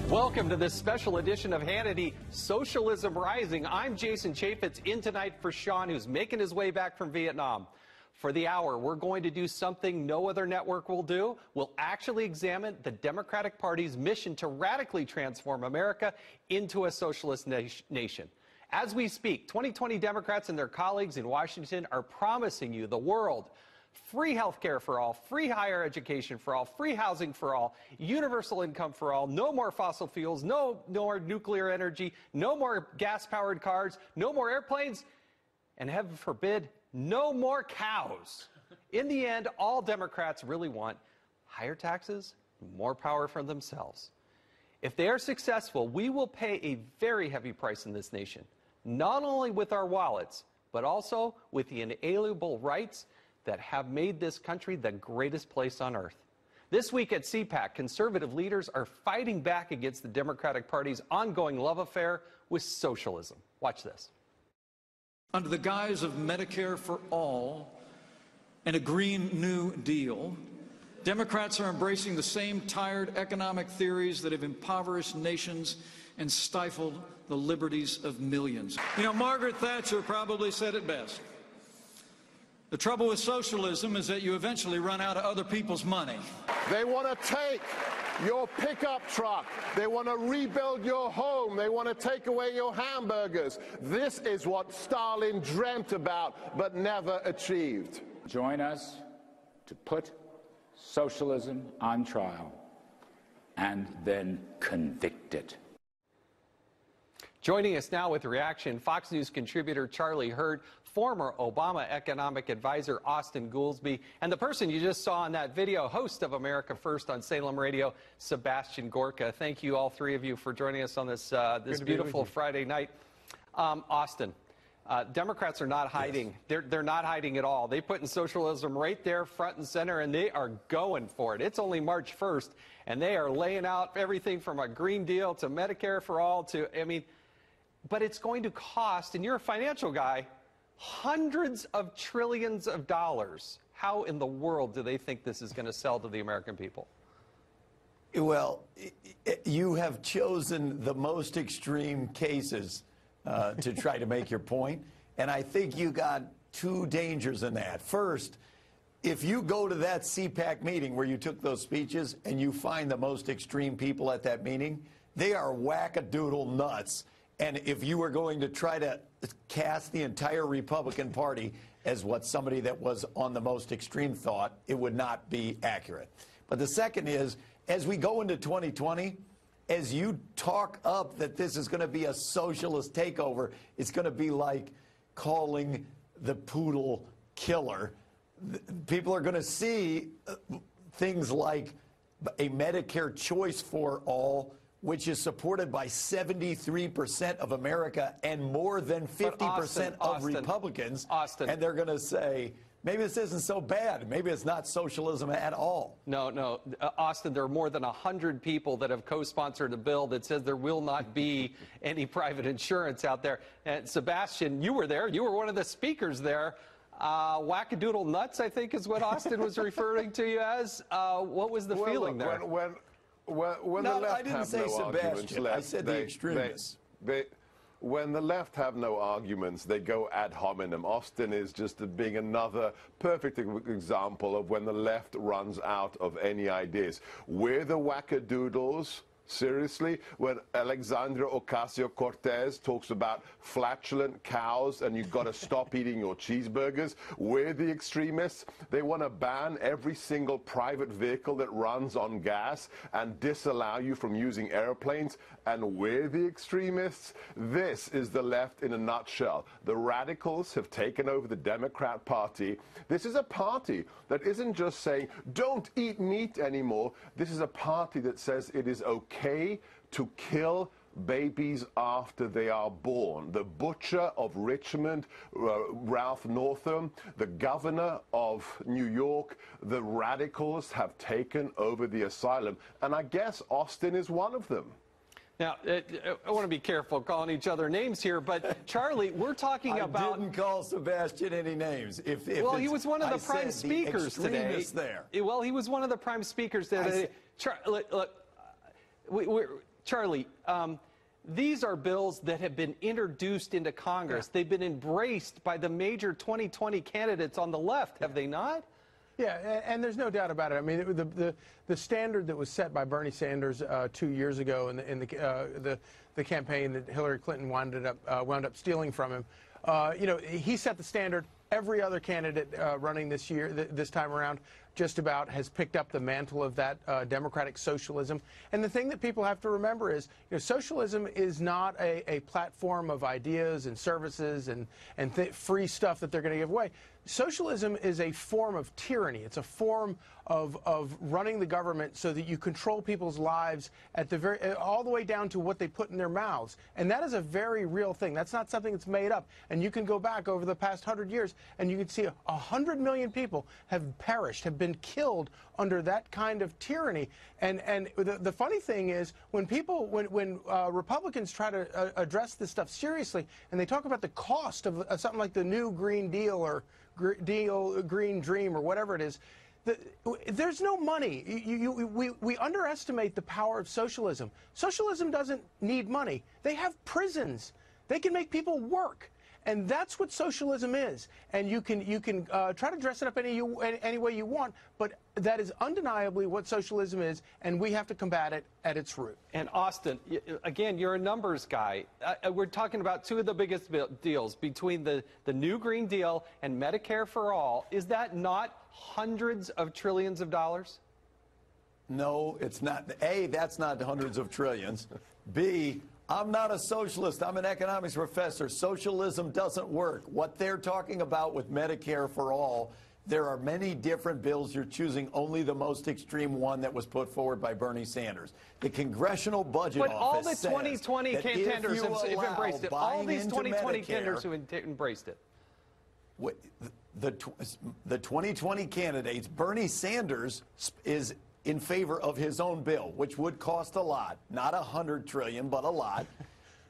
Welcome to this special edition of Hannity Socialism Rising. I'm Jason Chaffetz, in tonight for Sean, who's making his way back from Vietnam. For the hour, we're going to do something no other network will do. We'll actually examine the Democratic Party's mission to radically transform America into a socialist nation. As we speak, 2020 Democrats and their colleagues in Washington are promising you the world. Free health care for all, free higher education for all, free housing for all, universal income for all, no more fossil fuels, no more nuclear energy, no more gas-powered cars, no more airplanes, and heaven forbid, no more cows. In the end, all Democrats really want higher taxes, more power for themselves. If they are successful, we will pay a very heavy price in this nation, not only with our wallets, but also with the inalienable rights that have made this country the greatest place on earth. This week at CPAC, conservative leaders are fighting back against the Democratic Party's ongoing love affair with socialism. Watch this. Under the guise of Medicare for all and a Green New Deal, Democrats are embracing the same tired economic theories that have impoverished nations and stifled the liberties of millions. You know, Margaret Thatcher probably said it best. The trouble with socialism is that you eventually run out of other people's money. They want to take your pickup truck. They want to rebuild your home. They want to take away your hamburgers. This is what Stalin dreamt about but never achieved. Join us to put socialism on trial and then convict it. Joining us now with reaction, Fox News contributor Charlie Hurd, former Obama economic advisor Austin Goolsbee, and the person you just saw in that video, host of America First on Salem Radio, Sebastian Gorka. Thank you, all three of you, for joining us on this beautiful Friday night. Austin, Democrats are not hiding. Yes. They're not hiding at all. They put in socialism right there front and center, and they are going for it. It's only March 1st, and they are laying out everything from a Green Deal to Medicare for all to, I mean, but it's going to cost, and you're a financial guy, hundreds of trillions of dollars. How in the world do they think this is going to sell to the American people? Well, you have chosen the most extreme cases to try to make your point, and I think you got two dangers in that. First, if you go to that CPAC meeting where you took those speeches and you find the most extreme people at that meeting, they are wackadoodle nuts. And if you were going to try to cast the entire Republican Party as what somebody that was on the most extreme thought, it would not be accurate. But the second is, as we go into 2020, as you talk up that this is going to be a socialist takeover, it's going to be like calling the poodle killer. People are going to see things like a Medicare choice for all, which is supported by 73% of America and more than 50% of Republicans. And they're going to say, maybe this isn't so bad. Maybe it's not socialism at all. No. Austin, there are more than 100 people that have co-sponsored a bill that says there will not be any private insurance out there. And Sebastian, you were there. You were one of the speakers there. Wackadoodle nuts, I think, is what Austin was referring to you as. What was the feeling there? When no, the left I didn't have say no Sebastian. I said the extremists. When the left have no arguments, they go ad hominem. Austin is just being another perfect example of when the left runs out of any ideas. We're the wackadoodles. Seriously, when Alexandria Ocasio-Cortez talks about flatulent cows and you've got to stop eating your cheeseburgers, we're the extremists. They want to ban every single private vehicle that runs on gas and disallow you from using airplanes, and we're the extremists. This is the left in a nutshell. The radicals have taken over the Democrat Party. This is a party that isn't just saying, don't eat meat anymore. This is a party that says it is okay to kill babies after they are born. The butcher of Richmond, Ralph Northam, the governor of New York, the radicals have taken over the asylum. And I guess Austin is one of them. Now, I want to be careful calling each other names here, but Charlie, we're talking about... I didn't call Sebastian any names. Well, he was one of the prime speakers today. There. Well, he was one of the prime speakers there today. Look, Charlie, these are bills that have been introduced into Congress. Yeah. They've been embraced by the major 2020 candidates on the left, have they not? Yeah, and there's no doubt about it. I mean, the standard that was set by Bernie Sanders 2 years ago in the campaign that Hillary Clinton wound up stealing from him, you know, he set the standard. Every other candidate running this time around, just about has picked up the mantle of that democratic socialism. And the thing that people have to remember is, you know, socialism is not a platform of ideas and services and free stuff that they're going to give away. Socialism is a form of tyranny. It's a form of running the government so that you control people's lives at all the way down to what they put in their mouths. And that is a very real thing. That's not something that's made up. And you can go back over the past 100 years and you can see 100 million people have perished, have been killed under that kind of tyranny. And the funny thing is, when Republicans try to address this stuff seriously, and they talk about the cost of something like the new Green Deal or Green Dream or whatever it is, there's no money. We underestimate the power of socialism. Socialism doesn't need money. They have prisons. They can make people work. And that's what socialism is. And you can try to dress it up any way you want, but that is undeniably what socialism is, and we have to combat it at its root. And Austin, again, you're a numbers guy. We're talking about two of the biggest deals between the new Green Deal and Medicare for All. Is that not hundreds of trillions of dollars? No, it's not. A, that's not hundreds of trillions. B, I'm not a socialist. I'm an economics professor. Socialism doesn't work. What they're talking about with Medicare for All, there are many different bills. You're choosing only the most extreme one that was put forward by Bernie Sanders. The Congressional Budget Office all the 2020 contenders have embraced it. All these 2020 contenders who embraced it. The 2020 candidates, Bernie Sanders is in favor of his own bill, which would cost a lot, not $100 trillion, but a lot.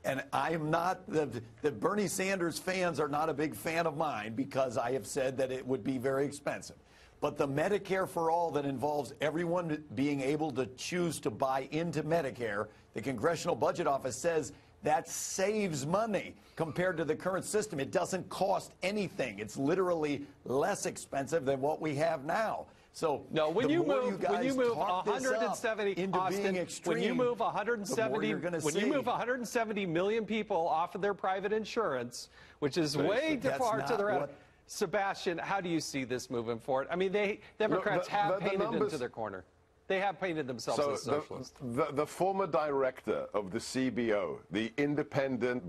And I am not, the Bernie Sanders fans are not a big fan of mine because I have said that it would be very expensive. But the Medicare for All that involves everyone being able to choose to buy into Medicare, the Congressional Budget Office says that saves money compared to the current system. It doesn't cost anything. It's literally less expensive than what we have now. So no, when you move 170, Austin, when you move 170 million people off of their private insurance, which is way too far to the right. Sebastian, how do you see this moving forward? I mean, Democrats have painted into their corner. They have painted themselves as socialists. The former director of the CBO, the independent,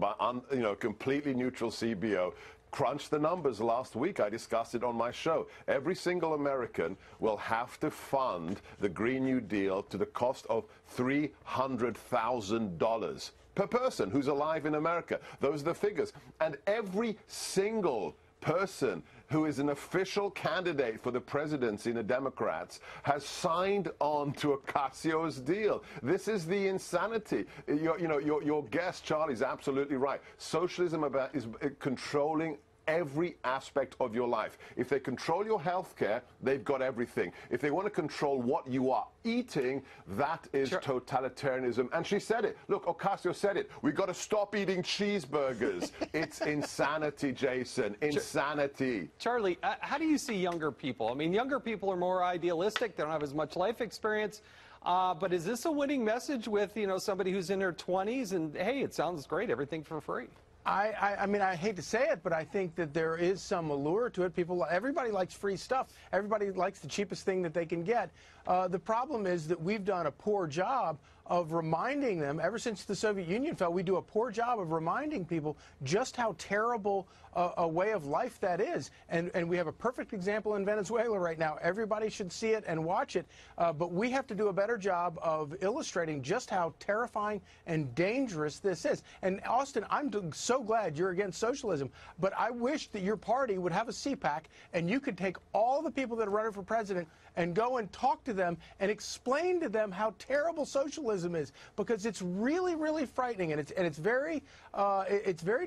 completely neutral CBO, crunched the numbers last week. I discussed it on my show. Every single American will have to fund the Green New Deal to the cost of $300,000 per person who's alive in America. Those are the figures. And every single person who is an official candidate for the presidency in the Democrats has signed on to Ocasio's deal. This is the insanity. Your guest, Charlie, is absolutely right. Socialism is controlling every aspect of your life. If they control your health care, they've got everything. If they want to control what you are eating, that is totalitarianism. And she said it. Look, Ocasio said it. We've got to stop eating cheeseburgers. It's insanity, Jason. Insanity. Charlie, how do you see younger people? I mean, younger people are more idealistic. They don't have as much life experience. But is this a winning message with, somebody who's in their 20s and, hey, it sounds great, everything for free? I mean, I hate to say it, but I think that there is some allure to it. Everybody likes free stuff. Everybody likes the cheapest thing that they can get. The problem is that we've done a poor job of reminding them. Ever since the Soviet Union fell, we do a poor job of reminding people just how terrible a way of life that is. And we have a perfect example in Venezuela right now. Everybody should see it and watch it. But we have to do a better job of illustrating just how terrifying and dangerous this is. And Austin, I'm so glad you're against socialism, but I wish that your party would have a CPAC and you could take all the people that are running for president and go and talk to them and explain to them how terrible socialism is, because it's really, really frightening, and it's very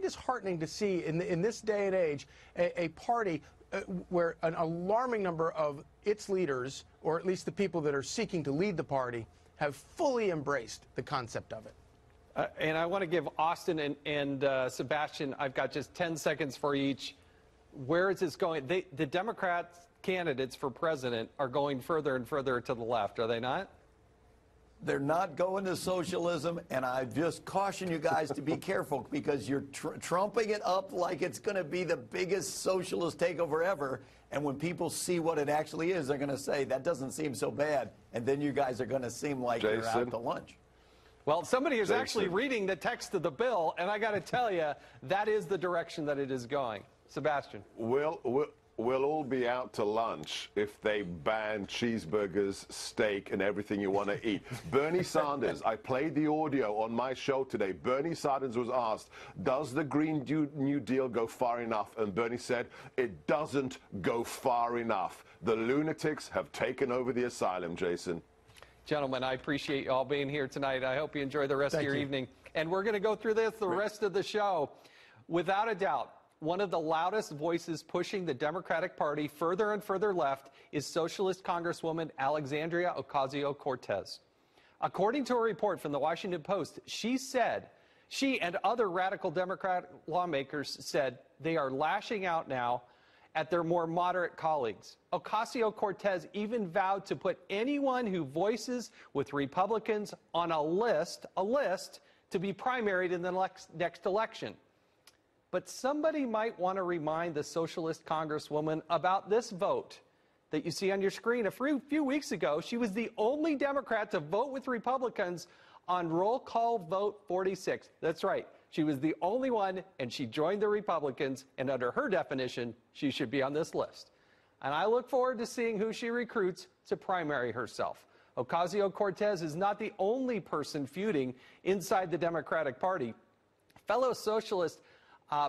disheartening to see in this day and age a party where an alarming number of its leaders, or at least the people that are seeking to lead the party, have fully embraced the concept of it. And I want to give Austin and Sebastian, I've got just 10 seconds for each. Where is this going? The Democrats candidates for president are going further and further to the left, are they not? They're not going to socialism, and I just caution you guys to be careful because you're trumping it up like it's going to be the biggest socialist takeover ever. And when people see what it actually is, they're going to say, that doesn't seem so bad. And then you guys are going to seem like you're out to lunch. Well, somebody is actually reading the text of the bill, and I got to tell you, that is the direction that it is going. Sebastian. We'll all be out to lunch if they ban cheeseburgers, steak, and everything you want to eat. Bernie Sanders, I played the audio on my show today. Bernie Sanders was asked, does the Green New Deal go far enough? And Bernie said, it doesn't go far enough. The lunatics have taken over the asylum, Jason. Gentlemen, I appreciate you all being here tonight. I hope you enjoy the rest of your evening. And we're going to go through this the rest of the show. Without a doubt, one of the loudest voices pushing the Democratic Party further and further left is Socialist Congresswoman Alexandria Ocasio-Cortez. According to a report from the Washington Post, she and other radical Democrat lawmakers said they are lashing out now at their more moderate colleagues. Ocasio-Cortez even vowed to put anyone who voices with Republicans on a list to be primaried in the next election. But somebody might want to remind the Socialist Congresswoman about this vote that you see on your screen. A few weeks ago, she was the only Democrat to vote with Republicans on roll call vote 46. That's right. She was the only one, and she joined the Republicans, and under her definition, she should be on this list. And I look forward to seeing who she recruits to primary herself. Ocasio-Cortez is not the only person feuding inside the Democratic Party. Fellow socialist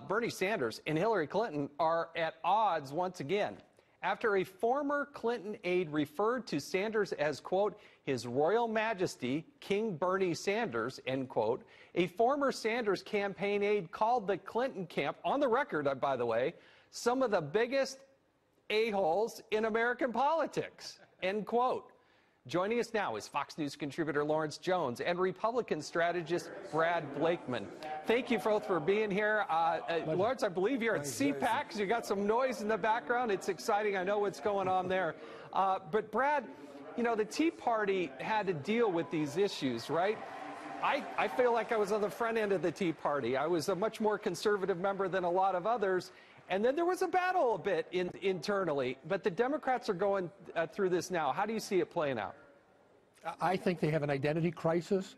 Bernie Sanders and Hillary Clinton are at odds once again. After a former Clinton aide referred to Sanders as, quote, His Royal Majesty, King Bernie Sanders, end quote, a former Sanders campaign aide called the Clinton camp, on the record, by the way, some of the biggest a-holes in American politics, end quote. Joining us now is Fox News contributor Lawrence Jones and Republican strategist Brad Blakeman. Thank you both for being here. Lawrence, I believe you're at CPAC. You got some noise in the background. It's exciting. I know what's going on there. But Brad, you know, the Tea Party had to deal with these issues, right? I feel like I was on the front end of the Tea Party. I was a much more conservative member than a lot of others. And then there was a battle a bit internally. But the Democrats are going through this now. How do you see it playing out? I think they have an identity crisis.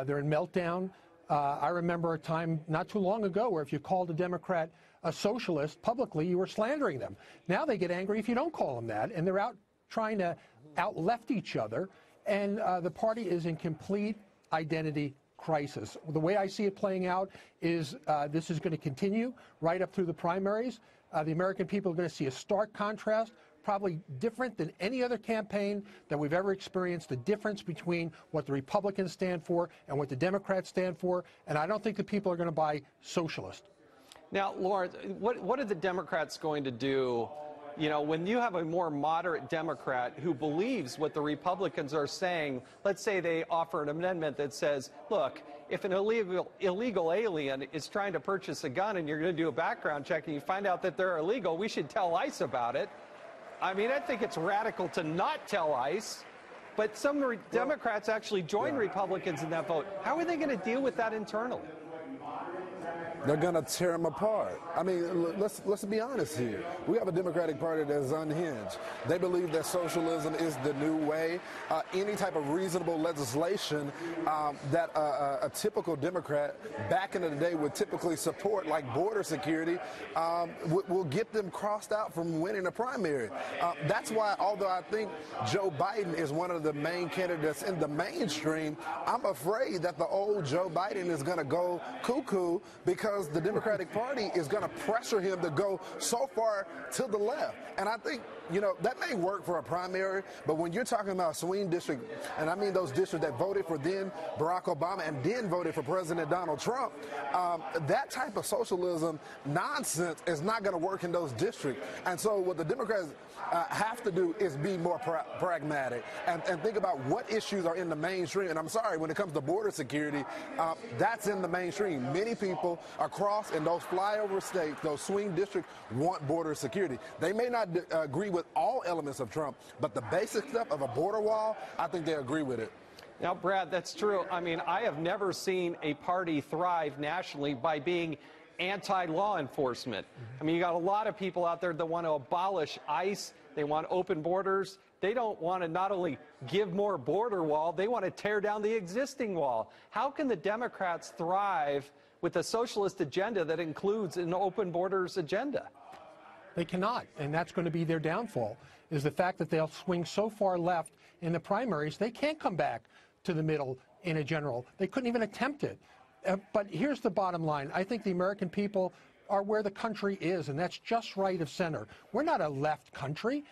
They're in meltdown. I remember a time not too long ago where if you called a Democrat a socialist publicly, you were slandering them. Now they get angry if you don't call them that, and they're out trying to out-left each other. And the party is in complete identity crisis. The way I see it playing out is this is going to continue right up through the primaries. The American people are going to see a stark contrast, probably different than any other campaign that we've ever experienced, the difference between what the Republicans stand for and what the Democrats stand for. And I don't think the people are going to buy socialist. Now, Lawrence, what are the Democrats going to do, you know, when you have a more moderate Democrat who believes what the Republicans are saying? Let's say they offer an amendment that says, look, if an illegal alien is trying to purchase a gun and you're going to do a background check and you find out that they're illegal, we should tell ICE about it. I mean, I think it's radical to not tell ICE, but some Democrats actually join Republicans in that vote. How are they going to deal with that internally? They're going to tear them apart. I mean, let's be honest here. We have a Democratic Party that's unhinged. They believe that socialism is the new way. Any type of reasonable legislation that a typical Democrat back in the day would typically support, like border security, will get them crossed out from winning a primary. That's why, although I think Joe Biden is one of the main candidates in the mainstream, I'm afraid that the old Joe Biden is going to go cuckoo because because the Democratic Party is going to pressure him to go so far to the left. And I think, you know, that may work for a primary, but when you're talking about a swing district, and I mean those districts that voted for then Barack Obama and then voted for President Donald Trump, that type of socialism nonsense is not going to work in those districts. And so what the Democrats have to do is be more pragmatic and think about what issues are in the mainstream. And I'm sorry, when it comes to border security, that's in the mainstream. Many people across in those flyover states, those swing districts, want border security. They may not agree with all elements of Trump, but the basic stuff of a border wall, I think they agree with it. Now, Brad, that's true. I mean, I have never seen a party thrive nationally by being anti-law enforcement. I mean, you got a lot of people out there that want to abolish ICE. They want open borders. They don't want to not only give more border wall, they want to tear down the existing wall. How can the Democrats thrive with a socialist agenda that includes an open borders agenda? They cannot, and that's going to be their downfall, is the fact that they'll swing so far left in the primaries, they can't come back to the middle in a general. They couldn't even attempt it. But here's the bottom line. I think the American people are where the country is, and that's just right of center. We're not a left country.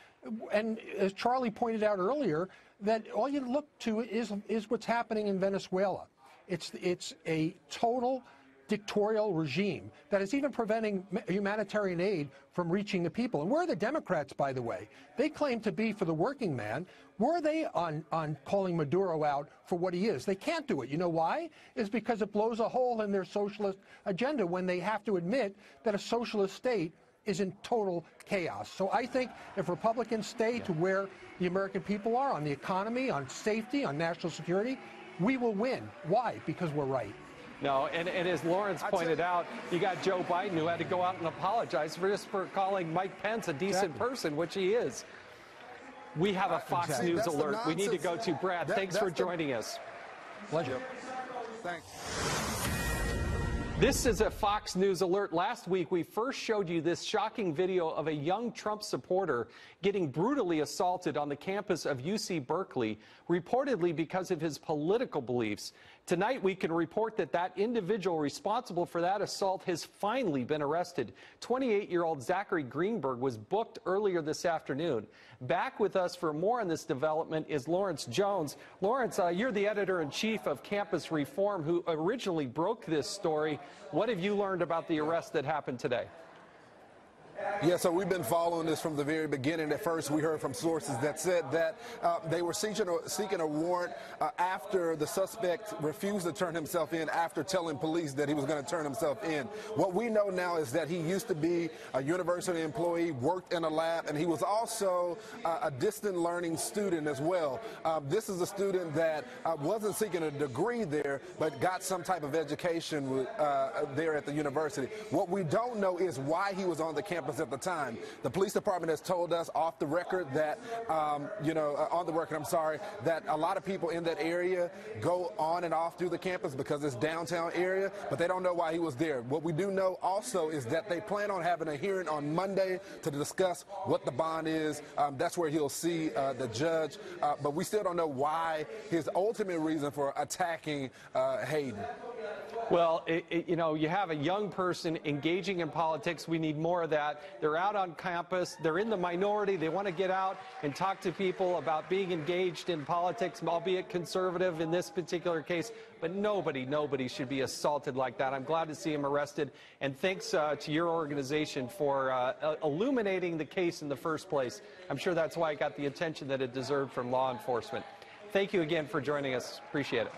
And as Charlie pointed out earlier, that all you look to is what's happening in Venezuela. It's a total dictatorial regime that is even preventing humanitarian aid from reaching the people. And where are the Democrats, by the way? They claim to be for the working man. Where are they on calling Maduro out for what he is? They can't do it. You know why? It's because it blows a hole in their socialist agenda when they have to admit that a socialist state is in total chaos. So I think if Republicans stay to where the American people are, on the economy, on safety, on national security, we will win. Why? Because we're right. No, and as Lawrence pointed out, you got Joe Biden who had to go out and apologize for calling Mike Pence a decent person, which he is. We have a Fox News alert we need to go to. Brad, thanks for joining us. Pleasure. Thanks. This is a Fox News alert. Last week, we first showed you this shocking video of a young Trump supporter getting brutally assaulted on the campus of UC Berkeley, reportedly because of his political beliefs. Tonight, we can report that that individual responsible for that assault has finally been arrested. 28-year-old Zachary Greenberg was booked earlier this afternoon. Back with us for more on this development is Lawrence Jones. Lawrence, you're the editor-in-chief of Campus Reform, who originally broke this story. What have you learned about the arrest that happened today? Yeah, so we've been following this from the very beginning. At first, we heard from sources that said that they were seeking a warrant after the suspect refused to turn himself in after telling police that he was going to turn himself in. What we know now is that he used to be a university employee, worked in a lab, and he was also a distant learning student as well. This is a student that wasn't seeking a degree there, but got some type of education there at the university. What we don't know is why he was on the campus at the time. The police department has told us off the record that, on the record, I'm sorry, that a lot of people in that area go on and off through the campus because it's downtown area, but they don't know why he was there. What we do know also is that they plan on having a hearing on Monday to discuss what the bond is. That's where he'll see the judge, but we still don't know why his ultimate reason for attacking Hayden. Well, you have a young person engaging in politics. We need more of that. They're out on campus. They're in the minority. They want to get out and talk to people about being engaged in politics, albeit conservative in this particular case. But nobody should be assaulted like that. I'm glad to see him arrested. And thanks to your organization for illuminating the case in the first place. I'm sure that's why it got the attention that it deserved from law enforcement. Thank you again for joining us. Appreciate it.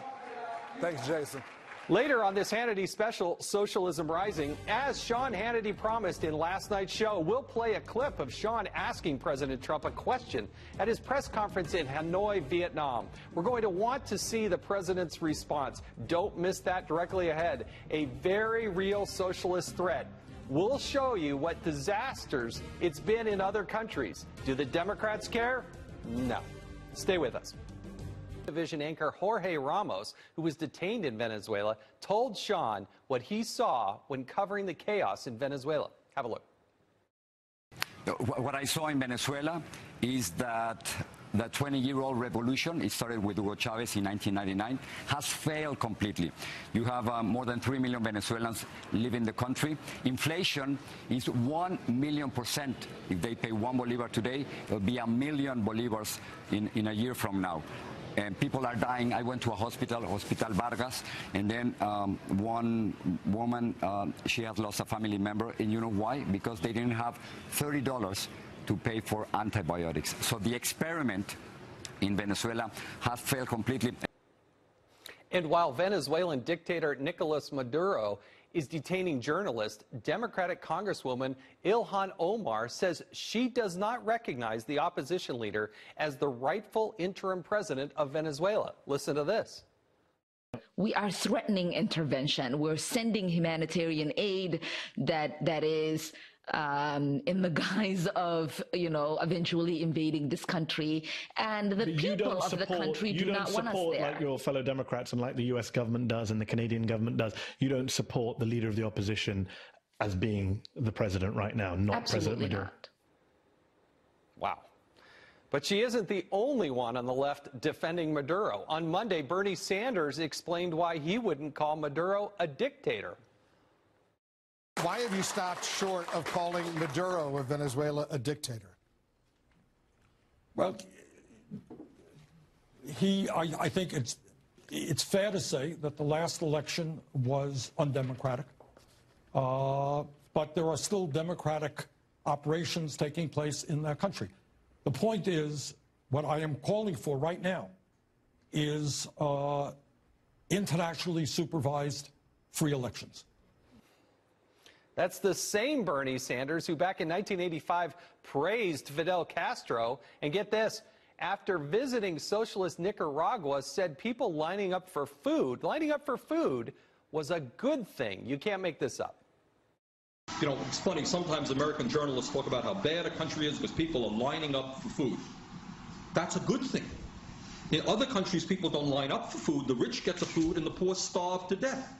Thanks, Jason. Later on this Hannity special, Socialism Rising, as Sean Hannity promised in last night's show, we'll play a clip of Sean asking President Trump a question at his press conference in Hanoi, Vietnam. We're going to want to see the president's response. Don't miss that directly ahead. A very real socialist threat. We'll show you what disasters it's been in other countries. Do the Democrats care? No. Stay with us. Television anchor Jorge Ramos, who was detained in Venezuela, told Sean what he saw when covering the chaos in Venezuela. Have a look. What I saw in Venezuela is that the 20-year-old revolution, it started with Hugo Chavez in 1999, has failed completely. You have more than 3 million Venezuelans live in the country. Inflation is 1,000,000%. If they pay 1 bolivar today, it will be 1,000,000 bolivars in a year from now. And people are dying. I went to a hospital, Hospital Vargas, and then one woman, she has lost a family member, and you know why? Because they didn't have $30 to pay for antibiotics. So the experiment in Venezuela has failed completely. And while Venezuelan dictator Nicolas Maduro is detaining journalists, Democratic Congresswoman Ilhan Omar says she does not recognize the opposition leader as the rightful interim president of Venezuela. Listen to this. We are threatening intervention. We're sending humanitarian aid that is in the guise of, eventually invading this country, and the people of the country do not want us there. Like your fellow Democrats and like the US government does and the Canadian government does, you don't support the leader of the opposition as being the president right now, not Absolutely President Maduro. Not. Wow. But she isn't the only one on the left defending Maduro. On Monday, Bernie Sanders explained why he wouldn't call Maduro a dictator. Why have you stopped short of calling Maduro of Venezuela a dictator? Well, I think it's fair to say that the last election was undemocratic, but there are still democratic operations taking place in that country. The point is, what I am calling for right now is internationally supervised free elections. That's the same Bernie Sanders who back in 1985 praised Fidel Castro, and get this, after visiting socialist Nicaragua, said people lining up for food was a good thing. You can't make this up. You know, it's funny, sometimes American journalists talk about how bad a country is because people are lining up for food. That's a good thing. In other countries, people don't line up for food. The rich get the food and the poor starve to death.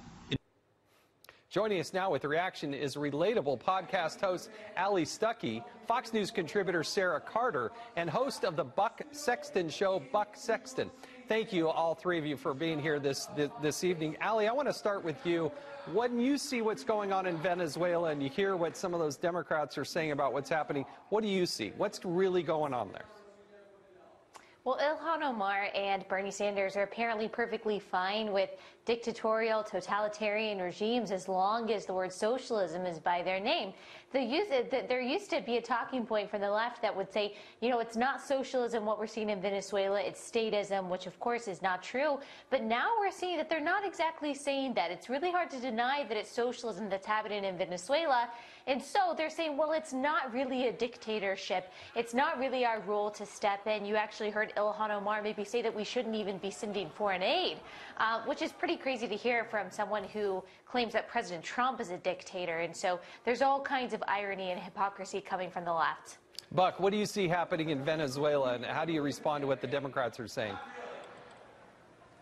Joining us now with reaction is Relatable podcast host Ali Stuckey, Fox News contributor Sarah Carter, and host of the Buck Sexton Show, Buck Sexton. Thank you, all three of you, for being here this evening. Ali, I want to start with you. When you see what's going on in Venezuela and you hear what some of those Democrats are saying about what's happening, what do you see? What's really going on there? Well, Ilhan Omar and Bernie Sanders are apparently perfectly fine with dictatorial, totalitarian regimes as long as the word socialism is by their name. There used to be a talking point from the left that would say, you know, it's not socialism what we're seeing in Venezuela, it's statism, which of course is not true. But now we're seeing that they're not exactly saying that. It's really hard to deny that it's socialism that's happening in Venezuela. And so they're saying, well, it's not really a dictatorship. It's not really our role to step in. You actually heard Ilhan Omar maybe say that we shouldn't even be sending foreign aid, which is pretty crazy to hear from someone who claims that President Trump is a dictator. And so there's all kinds of irony and hypocrisy coming from the left. Buck, what do you see happening in Venezuela, and how do you respond to what the Democrats are saying?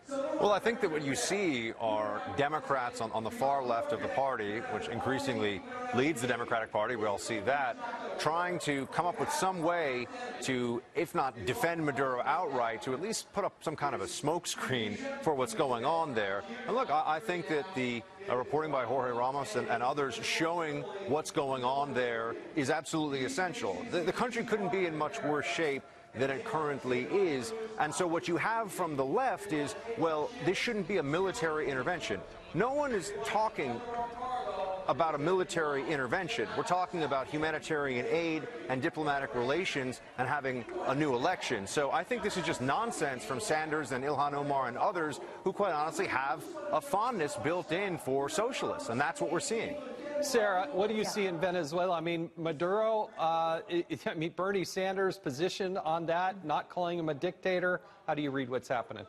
Well, I think that what you see are Democrats on the far left of the party, which increasingly leads the Democratic Party, we all see that, trying to come up with some way to, if not defend Maduro outright, to at least put up some kind of a smokescreen for what's going on there. And look, I think that the reporting by Jorge Ramos and others showing what's going on there is absolutely essential. The country couldn't be in much worse shape than it currently is. And so what you have from the left is, well, this shouldn't be a military intervention. No one is talking about a military intervention. We're talking about humanitarian aid and diplomatic relations and having a new election. So I think this is just nonsense from Sanders and Ilhan Omar and others who quite honestly have a fondness built in for socialists, and that's what we're seeing. Sarah, what do you see in Venezuela? I mean, Maduro, Bernie Sanders' position on that, not calling him a dictator. How do you read what's happening?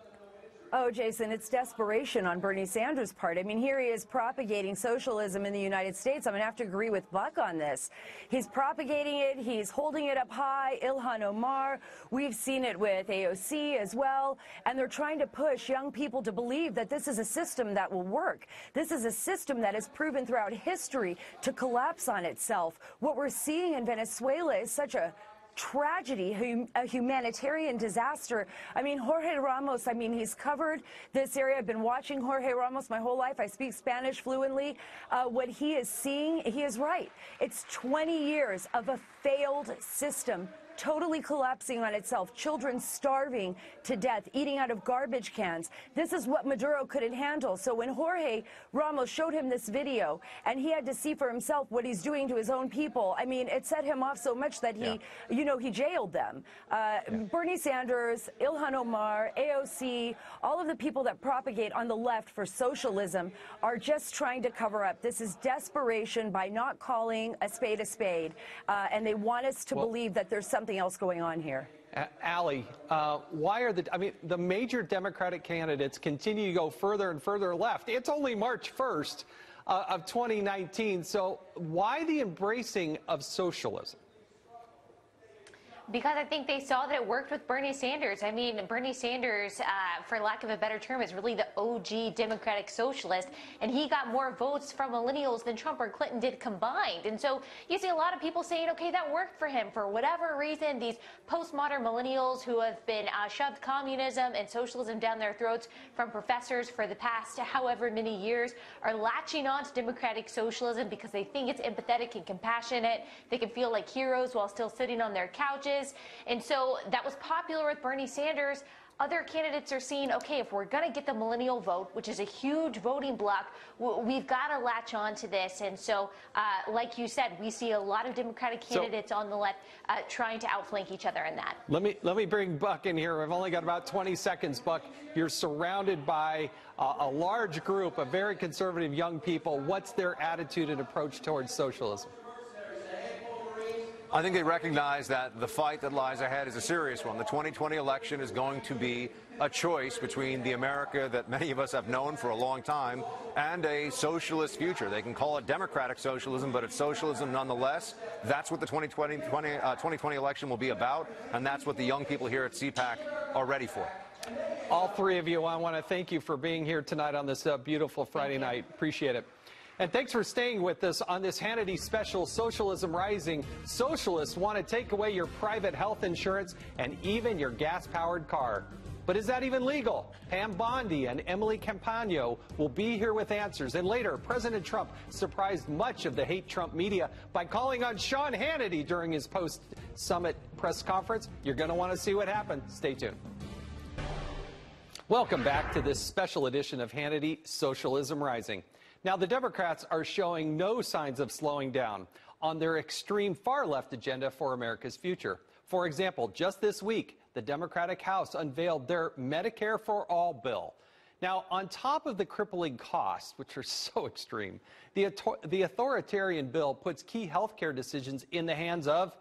Oh, Jason, it's desperation on Bernie Sanders' part. I mean, here he is propagating socialism in the United States. I'm going to have to agree with Buck on this. He's propagating it. He's holding it up high. Ilhan Omar. We've seen it with AOC as well. And they're trying to push young people to believe that this is a system that will work. This is a system that has proven throughout history to collapse on itself. What we're seeing in Venezuela is such a tragedy, a humanitarian disaster. I mean, Jorge Ramos, I mean, he's covered this area. I've been watching Jorge Ramos my whole life. I speak Spanish fluently. What he is seeing, he is right. It's 20 years of a failed system totally collapsing on itself, children starving to death, eating out of garbage cans. This is what Maduro couldn't handle. So when Jorge Ramos showed him this video and he had to see for himself what he's doing to his own people, I mean, it set him off so much that he, you know, he jailed them. Bernie Sanders, Ilhan Omar, AOC, all of the people that propagate on the left for socialism are just trying to cover up. This is desperation by not calling a spade, and they want us to believe that there's something else going on here. Allie, why are the major Democratic candidates continue to go further and further left? It's only March 1st of 2019, so why the embracing of socialism? Because I think they saw that it worked with Bernie Sanders. I mean, Bernie Sanders, for lack of a better term, is really the OG Democratic socialist, and he got more votes from millennials than Trump or Clinton did combined. And so you see a lot of people saying, okay, that worked for him. For whatever reason, these postmodern millennials who have been shoved communism and socialism down their throats from professors for the past however many years are latching on to democratic socialism because they think it's empathetic and compassionate. They can feel like heroes while still sitting on their couches. And so that was popular with Bernie Sanders. Other candidates are seeing, okay, if we're going to get the millennial vote, which is a huge voting bloc, we've got to latch on to this. And so, like you said, we see a lot of Democratic candidates on the left trying to outflank each other in that. Let me bring Buck in here. I've only got about 20 seconds, Buck. You're surrounded by a large group of very conservative young people. What's their attitude and approach towards socialism? I think they recognize that the fight that lies ahead is a serious one. The 2020 election is going to be a choice between the America that many of us have known for a long time and a socialist future. They can call it democratic socialism, but it's socialism nonetheless. That's what the 2020 election will be about, and that's what the young people here at CPAC are ready for. All three of you, I want to thank you for being here tonight on this beautiful Friday night. Appreciate it. And thanks for staying with us on this Hannity special, Socialism Rising. Socialists want to take away your private health insurance and even your gas-powered car. But is that even legal? Pam Bondi and Emily Campagno will be here with answers. And later, President Trump surprised much of the hate Trump media by calling on Sean Hannity during his post-summit press conference. You're going to want to see what happened. Stay tuned. Welcome back to this special edition of Hannity Socialism Rising. Now, the Democrats are showing no signs of slowing down on their extreme far-left agenda for America's future. For example, just this week, the Democratic House unveiled their Medicare for All bill. Now, on top of the crippling costs, which are so extreme, the authoritarian bill puts key health care decisions in the hands of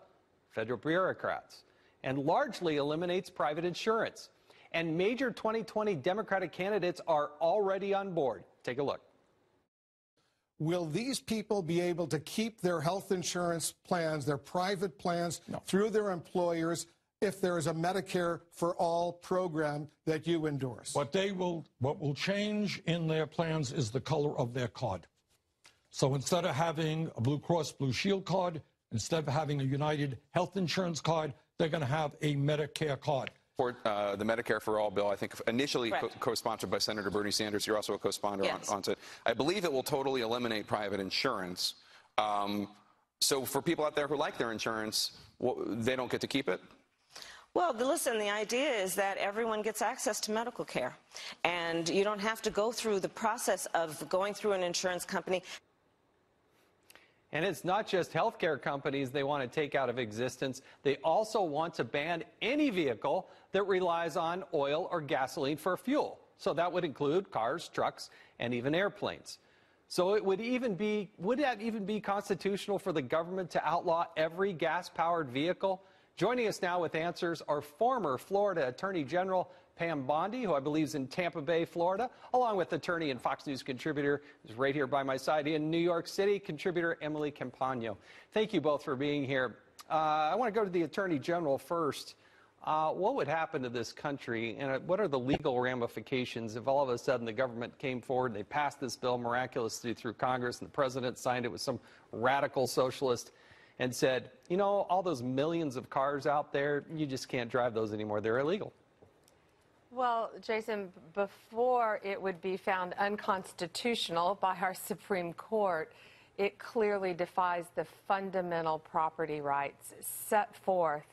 federal bureaucrats and largely eliminates private insurance. And major 2020 Democratic candidates are already on board. Take a look. Will these people be able to keep their health insurance plans, their private plans, through their employers if there is a Medicare for All program that you endorse? What will change in their plans is the color of their card. So instead of having a Blue Cross Blue Shield card, instead of having a United Health Insurance card, they're going to have a Medicare card. For the Medicare for All bill, I think initially co-sponsored by Senator Bernie Sanders. You're also a co-sponsor on it. I believe it will totally eliminate private insurance. So for people out there who like their insurance, they don't get to keep it? Well, listen, the idea is that everyone gets access to medical care, and you don't have to go through the process of going through an insurance company. And it's not just healthcare companies they want to take out of existence. They also want to ban any vehicle that relies on oil or gasoline for fuel. So that would include cars, trucks, and even airplanes. So it would that even be constitutional for the government to outlaw every gas-powered vehicle? Joining us now with answers are former Florida Attorney General Pam Bondi, who I believe is in Tampa Bay, Florida, along with attorney and Fox News contributor, who's right here by my side in New York City, contributor Emily Campagno. Thank you both for being here. I want to go to the Attorney General first. What would happen to this country, and what are the legal ramifications if all of a sudden the government came forward and they passed this bill miraculously through Congress and the president signed it with some radical socialist? and said, you know, all those millions of cars out there, you just can't drive those anymore. They're illegal. Well, Jason, before it would be found unconstitutional by our Supreme Court, it clearly defies the fundamental property rights set forth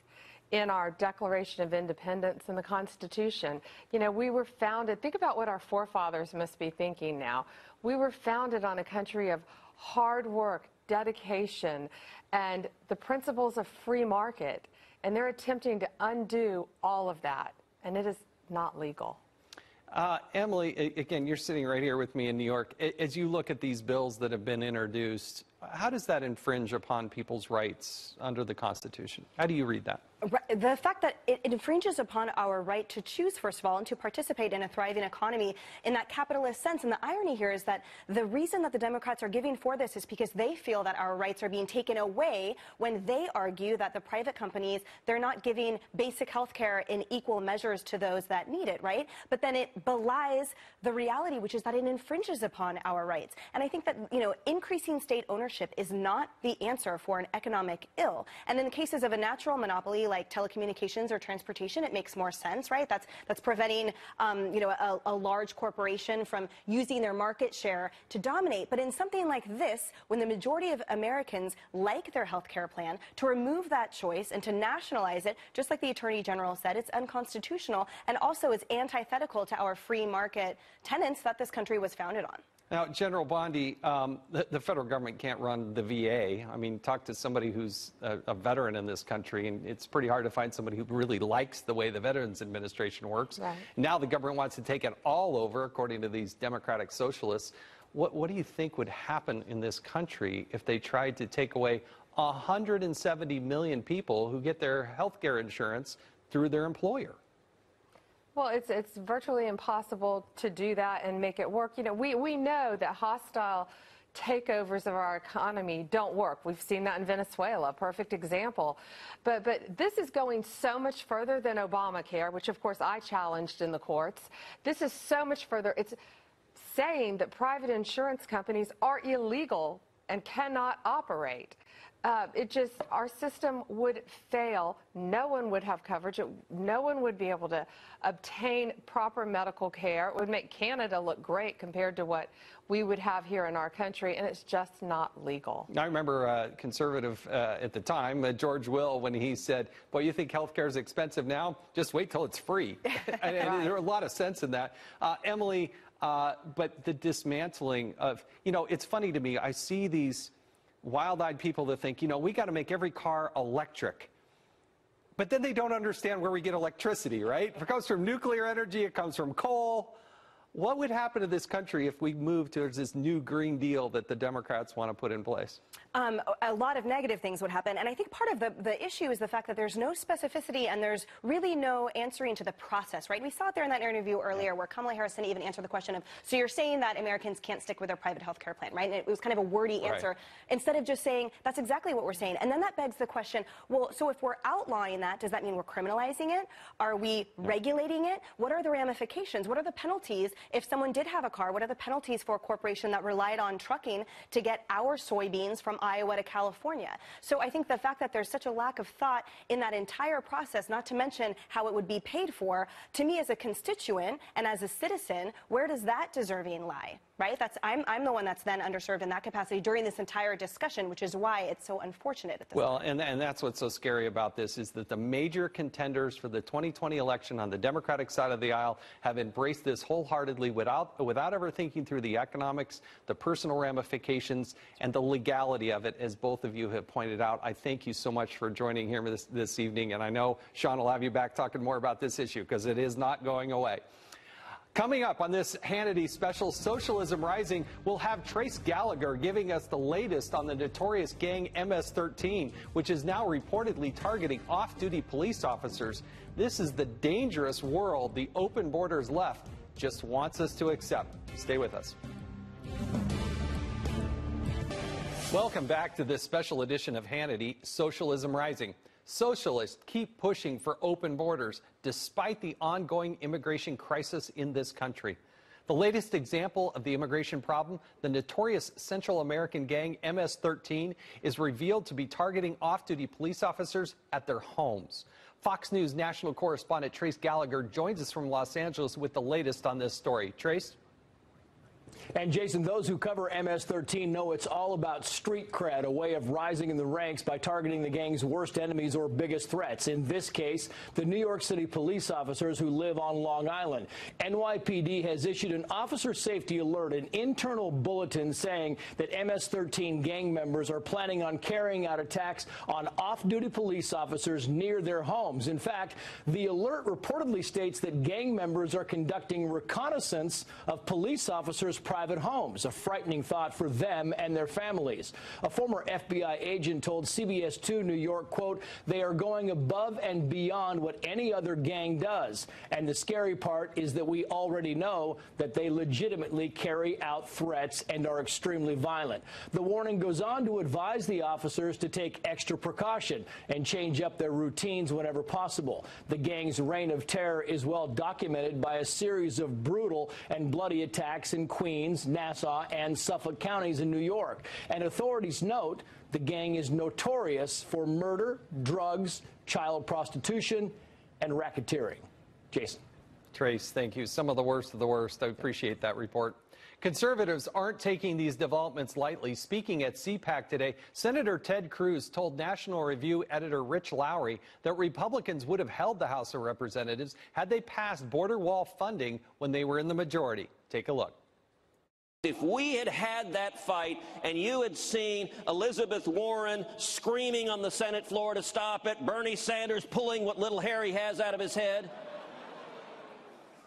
in our Declaration of Independence and the Constitution. You know, we were founded, think about what our forefathers must be thinking now. We were founded on a country of hard work, dedication, and the principles of free market. And they're attempting to undo all of that. And it is not legal. Emily, again, you're sitting right here with me in New York. As you look at these bills that have been introduced, how does that infringe upon people's rights under the Constitution? How do you read that? The fact that it infringes upon our right to choose, first of all, and to participate in a thriving economy in that capitalist sense. And the irony here is that the reason that the Democrats are giving for this is because they feel that our rights are being taken away when they argue that the private companies, they're not giving basic health care in equal measures to those that need it, right? But then it belies the reality, which is that it infringes upon our rights. And I think that, you know, increasing state ownership is not the answer for an economic ill. And in cases of a natural monopoly like telecommunications or transportation, it makes more sense, right? That's preventing, you know, a large corporation from using their market share to dominate. But in something like this, when the majority of Americans like their health care plan, to remove that choice and to nationalize it, just like the Attorney General said, it's unconstitutional and also is antithetical to our free market tenets that this country was founded on. Now, General Bondi, the federal government can't run the VA. I mean, talk to somebody who's a veteran in this country, and it's pretty hard to find somebody who really likes the way the Veterans Administration works. Right. Now the government wants to take it all over, according to these Democratic socialists. What do you think would happen in this country if they tried to take away 170 million people who get their health care insurance through their employer? Well, it's virtually impossible to do that and make it work. You know, we know that hostile takeovers of our economy don't work. We've seen that in Venezuela, perfect example. But this is going so much further than Obamacare, which of course I challenged in the courts. This is so much further. It's saying that private insurance companies are illegal and cannot operate. Our system would fail. No one would have coverage. No one would be able to obtain proper medical care. It would make Canada look great compared to what we would have here in our country, and it's just not legal. I remember a conservative at the time, George Will, when he said, "Well, you think health care is expensive now? Just wait till it's free." And there was a lot of sense in that. Emily, but the dismantling of, you know, it's funny to me. I see these wild-eyed people that think, you know, we got to make every car electric. But then they don't understand where we get electricity, right? If it comes from nuclear energy, it comes from coal. What would happen to this country if we moved towards this new Green Deal that the Democrats want to put in place? A lot of negative things would happen. And I think part of the issue is the fact that there's no specificity and there's really no answering to the process, right? We saw it there in that interview earlier where Kamala Harris didn't even answer the question of, so you're saying that Americans can't stick with their private health care plan, right? And it was kind of a wordy answer instead of just saying, that's exactly what we're saying. And then that begs the question, well, so if we're outlawing that, does that mean we're criminalizing it? Are we regulating it? What are the ramifications? What are the penalties? If someone did have a car, what are the penalties for a corporation that relied on trucking to get our soybeans from Iowa to California? So I think the fact that there's such a lack of thought in that entire process, not to mention how it would be paid for, to me as a constituent and as a citizen, where does that deserving lie? Right? I'm the one that's then underserved in that capacity during this entire discussion, which is why it's so unfortunate at this point. Well, and that's what's so scary about this is that the major contenders for the 2020 election on the Democratic side of the aisle have embraced this wholeheartedly without ever thinking through the economics, the personal ramifications, and the legality of it, as both of you have pointed out. I thank you so much for joining here this evening, and I know Sean will have you back talking more about this issue because it is not going away. Coming up on this Hannity special, Socialism Rising, we'll have Trace Gallagher giving us the latest on the notorious gang MS-13, which is now reportedly targeting off-duty police officers. This is the dangerous world the open borders left just wants us to accept. Stay with us. Welcome back to this special edition of Hannity, Socialism Rising. Socialists keep pushing for open borders despite the ongoing immigration crisis in this country. The latest example of the immigration problem, the notorious Central American gang MS-13, is revealed to be targeting off-duty police officers at their homes. Fox News national correspondent Trace Gallagher joins us from Los Angeles with the latest on this story. Trace? And Jason, those who cover MS-13 know it's all about street cred, a way of rising in the ranks by targeting the gang's worst enemies or biggest threats. In this case, the New York City police officers who live on Long Island. NYPD has issued an officer safety alert, an internal bulletin saying that MS-13 gang members are planning on carrying out attacks on off-duty police officers near their homes. In fact, the alert reportedly states that gang members are conducting reconnaissance of police officers' private homes, a frightening thought for them and their families. A former FBI agent told CBS 2 New York, quote, "They are going above and beyond what any other gang does. And the scary part is that we already know that they legitimately carry out threats and are extremely violent." The warning goes on to advise the officers to take extra precaution and change up their routines whenever possible. The gang's reign of terror is well documented by a series of brutal and bloody attacks in Queens, Nassau, and Suffolk counties in New York. And authorities note the gang is notorious for murder, drugs, child prostitution, and racketeering. Jason. Trace, thank you. Some of the worst of the worst. I appreciate that report. Conservatives aren't taking these developments lightly. Speaking at CPAC today, Senator Ted Cruz told National Review editor Rich Lowry that Republicans would have held the House of Representatives had they passed border wall funding when they were in the majority. Take a look. If we had had that fight and you had seen Elizabeth Warren screaming on the Senate floor to stop it, Bernie Sanders pulling what little hair he has out of his head,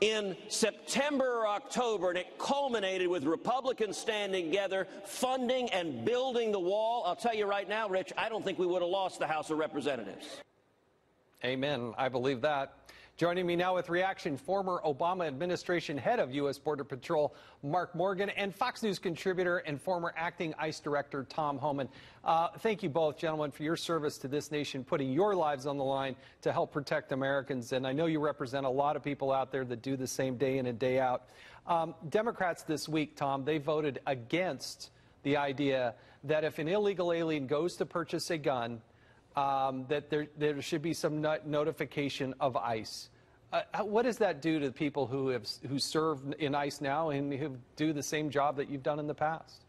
in September or October, and it culminated with Republicans standing together, funding and building the wall, I'll tell you right now, Rich, I don't think we would have lost the House of Representatives. Amen. I believe that. Joining me now with reaction, former Obama administration head of U.S. Border Patrol, Mark Morgan, and Fox News contributor and former acting ICE director, Tom Homan. Thank you both, gentlemen, for your service to this nation, putting your lives on the line to help protect Americans. And I know you represent a lot of people out there that do the same day in and day out. Democrats this week, Tom, they voted against the idea that if an illegal alien goes to purchase a gun, that there should be some notification of ICE. What does that do to the people who serve in ICE now and who do the same job that you've done in the past?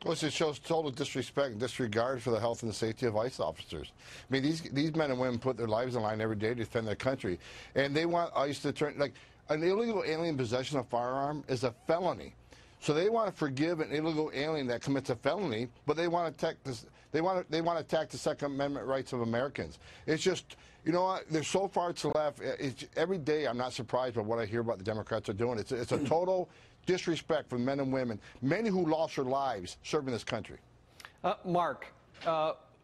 Well, it shows total disrespect and disregard for the health and the safety of ICE officers. I mean, these men and women put their lives on the line every day to defend their country, and they want ICE to turn, like, an illegal alien possession of a firearm is a felony. So they want to forgive an illegal alien that commits a felony, but they want to attack this. They want to attack the Second Amendment rights of Americans. It's just, you know what? They're so far to the left. Every day, I'm not surprised by what I hear about the Democrats are doing. It's a total disrespect for men and women, many who lost their lives serving this country. Mark,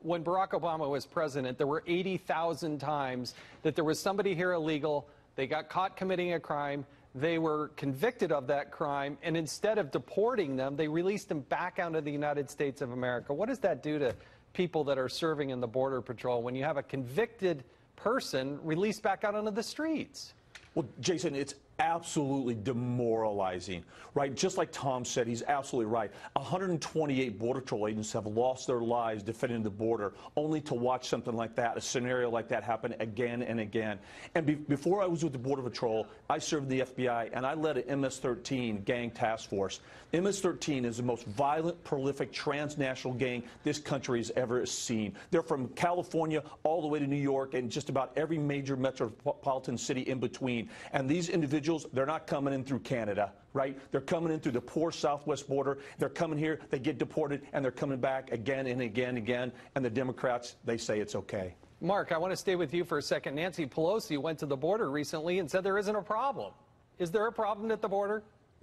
when Barack Obama was president, there were 80,000 times that there was somebody here illegal. They got caught committing a crime. They were convicted of that crime, and instead of deporting them, they released them back out of the United States of America. What does that do to people that are serving in the Border Patrol when you have a convicted person released back out onto the streets? Well, Jason, it's absolutely demoralizing, right? Just like Tom said, he's absolutely right. 128 Border Patrol agents have lost their lives defending the border, only to watch something like that, a scenario like that happen again and again. And before I was with the Border Patrol, I served in the FBI, and I led an MS-13 gang task force. MS-13 is the most violent, prolific, transnational gang this country has ever seen. They're from California all the way to New York and just about every major metropolitan city in between. And these individuals, they're not coming in through Canada, right? They're coming in through the poor southwest border. They're coming here, they get deported, and they're coming back again and again and again. And the Democrats, they say it's okay. Mark, I want to stay with you for a second. Nancy Pelosi went to the border recently and said there isn't a problem. Is there a problem at the border?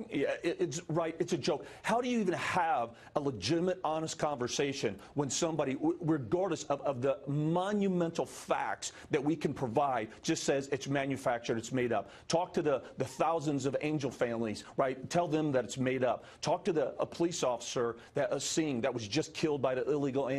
Yeah, it's right. It's a joke. How do you even have a legitimate, honest conversation when somebody, regardless of the monumental facts that we can provide, just says it's manufactured, it's made up? Talk to the thousands of angel families, right? Tell them that it's made up. Talk to a police officer that was just killed by the illegal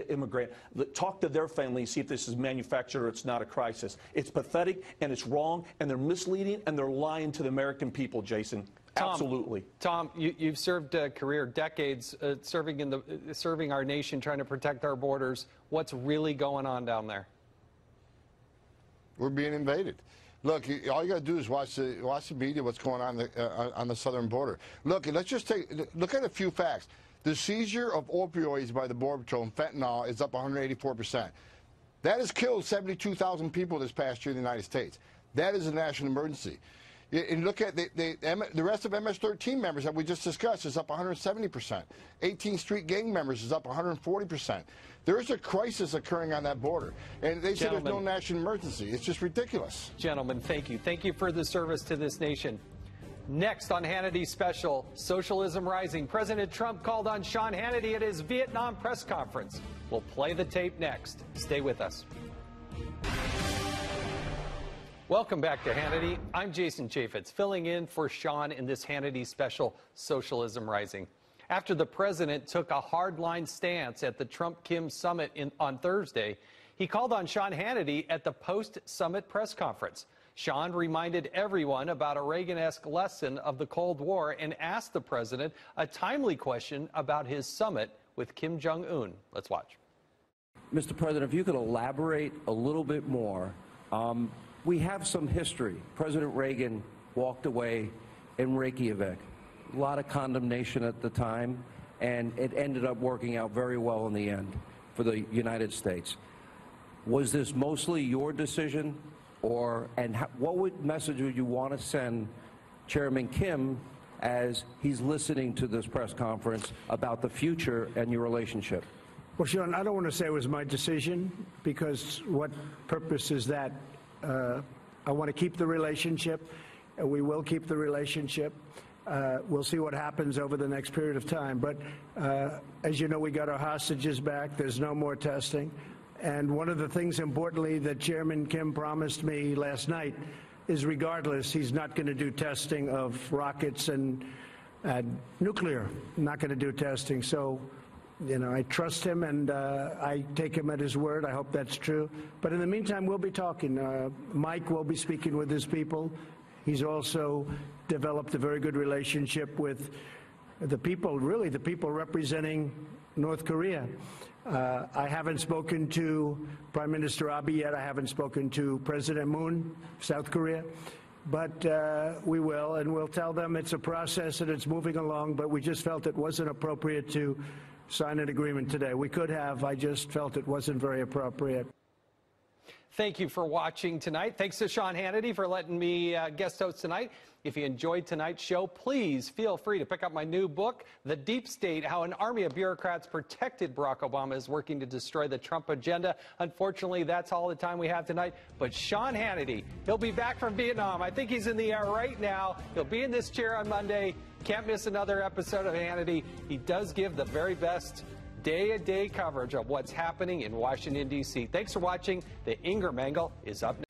immigrant. Talk to their family and see if this is manufactured or it's not a crisis. It's pathetic and it's wrong and they're misleading and they're lying to the American people, Jason. Absolutely. Tom, you've served a career, decades, serving our nation, trying to protect our borders. What's really going on down there? We're being invaded. Look, all you got to do is watch the media, what's going on the southern border. Look, let's just look at a few facts. The seizure of opioids by the Border Patrol and fentanyl is up 184%. That has killed 72,000 people this past year in the United States. That is a national emergency. And look at the rest of MS-13 members that we just discussed is up 170%. 18th Street gang members is up 140%. There is a crisis occurring on that border. And they say there's no national emergency. It's just ridiculous. Gentlemen, thank you. Thank you for the service to this nation. Next on Hannity's special, Socialism Rising, President Trump called on Sean Hannity at his Vietnam press conference. We'll play the tape next. Stay with us. Welcome back to Hannity. I'm Jason Chaffetz, filling in for Sean in this Hannity special, Socialism Rising. After the president took a hardline stance at the Trump-Kim summit on Thursday, he called on Sean Hannity at the post-summit press conference. Sean reminded everyone about a Reagan-esque lesson of the Cold War and asked the president a timely question about his summit with Kim Jong-un. Let's watch. Mr. President, if you could elaborate a little bit more. We have some history. President Reagan walked away in Reykjavik. A lot of condemnation at the time, and it ended up working out very well in the end for the United States. Was this mostly your decision? What message would you want to send Chairman Kim as he's listening to this press conference about the future and your relationship? Well, Sean, I don't want to say it was my decision, because what purpose is that? I want to keep the relationship. We will keep the relationship. We'll see what happens over the next period of time. But as you know, we got our hostages back. There's no more testing. And one of the things, importantly, that Chairman Kim promised me last night is, regardless, he's not going to do testing of rockets and nuclear. Not going to do testing. So, you know, I trust him, and I take him at his word. I hope that's true. But in the meantime, we'll be talking. Mike will be speaking with his people. He's also developed a very good relationship with the people, really the people representing North Korea. I haven't spoken to Prime Minister Abe yet. I haven't spoken to President Moon, South Korea. But we will, and we'll tell them it's a process and it's moving along, but we just felt it wasn't appropriate to sign an agreement today. We could have. I just felt it wasn't very appropriate. Thank you for watching tonight. Thanks to Sean Hannity for letting me guest host tonight. If you enjoyed tonight's show, please feel free to pick up my new book, The Deep State, How an Army of Bureaucrats Protected Barack Obama is Working to Destroy the Trump Agenda. Unfortunately, that's all the time we have tonight. But Sean Hannity, he'll be back from Vietnam. I think he's in the air right now. He'll be in this chair on Monday. Can't miss another episode of Hannity. He does give the very best day-to-day coverage of what's happening in Washington, D.C. Thanks for watching. The Ingram Angle is up next.